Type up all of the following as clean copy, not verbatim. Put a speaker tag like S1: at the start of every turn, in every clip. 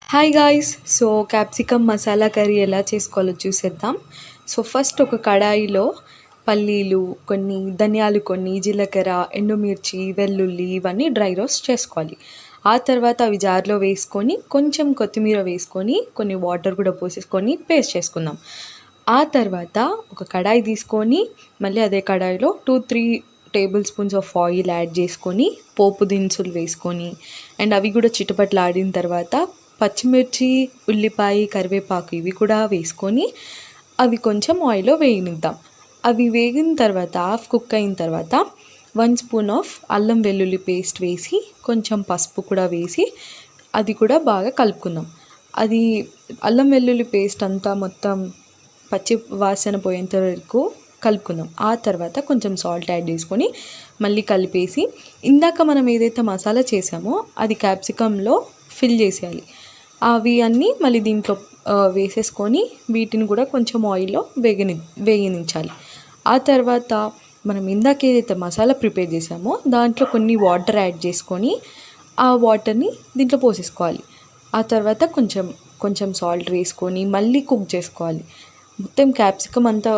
S1: Hi guys! So, capsicum masala curry ఎలా చేసుకోవాలో చూసేద్దాం. సో, ఫస్ట్ ఒక కడాయిలో పల్లీలు కొన్ని, ధనియాలు కొన్ని, జీలకర్ర, ఎండుమిర్చి, వెల్లుల్లి ఇవన్నీ డ్రై రోస్ట్ చేసుకోవాలి. ఆ తర్వాత అవి జార్‌లో వేసుకొని, కొంచెం కొత్తిమీర వేసుకొని, కొన్ని వాటర్ కూడా పోసేసుకొని పేస్ట్ చేసుకుందాం. ఆ తర్వాత ఒక కడాయి తీసుకొని, మళ్ళీ అదే కడాయిలో 2, 3 table spoons of oil add చేసుకొని, పోపు దినుసులు వేసుకొని అండ్ అవి కూడా చిటపటలాడిన తర్వాత పచ్చిమిర్చి, ఉల్లిపాయ, కరివేపాకు ఇవి కూడా వేసుకొని అవి కొంచెం ఆయిల్‌లో వేగనిద్దాం. అవి వేగిన తర్వాత హాఫ్ కుక్ అయిన తర్వాత 1 స్పూన్ ఆఫ్ అల్లం వెల్లుల్లి పేస్ట్ వేసి, కొంచెం పసుపు కూడా వేసి అది కూడా బాగా కలుపుకుందాం. అది అల్లం వెల్లుల్లి పేస్ట్ అంతా మొత్తం పచ్చి వాసన పోయేంత వరకు కలుపుకుందాం. ఆ తర్వాత కొంచెం సాల్ట్ యాడ్ చేసుకొని మళ్ళీ కలిపేసి ఇందాక మనం ఏదైతే మసాలా చేసామో అది క్యాప్సికమ్‌లో ఫిల్ చేసేయాలి. అవి అన్నీ మళ్ళీ దీంట్లో వేసేసుకొని వీటిని కూడా కొంచెం ఆయిల్‌లో వేగనించాలి. ఆ తర్వాత మనం ఇందాక ఏదైతే మసాలా ప్రిపేర్ చేసామో దాంట్లో కొన్ని వాటర్ యాడ్ చేసుకొని ఆ వాటర్‌ని దీంట్లో పోసేసుకోవాలి. ఆ తర్వాత కొంచెం సాల్ట్ వేసుకొని మళ్ళీ కుక్ చేసుకోవాలి. మొత్తం క్యాప్సికమ్ అంతా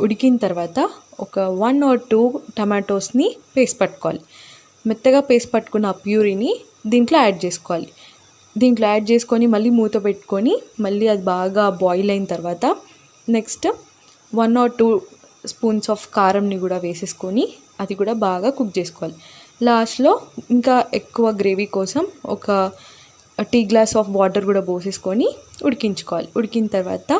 S1: ఉడికిన తర్వాత ఒక 1 ఆర్ 2 టమాటోస్ని పేస్ట్ పట్టుకోవాలి. మెత్తగా పేస్ట్ పట్టుకున్న ఆ ప్యూరీని దీంట్లో యాడ్ చేసుకోవాలి. దీంట్లో యాడ్ చేసుకొని మళ్ళీ మూత పెట్టుకొని మళ్ళీ అది బాగా బాయిల్ అయిన తర్వాత నెక్స్ట్ 1 ఆర్ 2 స్పూన్స్ ఆఫ్ కారంని కూడా వేసేసుకొని అది కూడా బాగా కుక్ చేసుకోవాలి. లాస్ట్‌లో ఇంకా ఎక్కువ గ్రేవీ కోసం ఒక టీ గ్లాస్ ఆఫ్ వాటర్ కూడా పోసేసుకొని ఉడికించుకోవాలి. ఉడికిన తర్వాత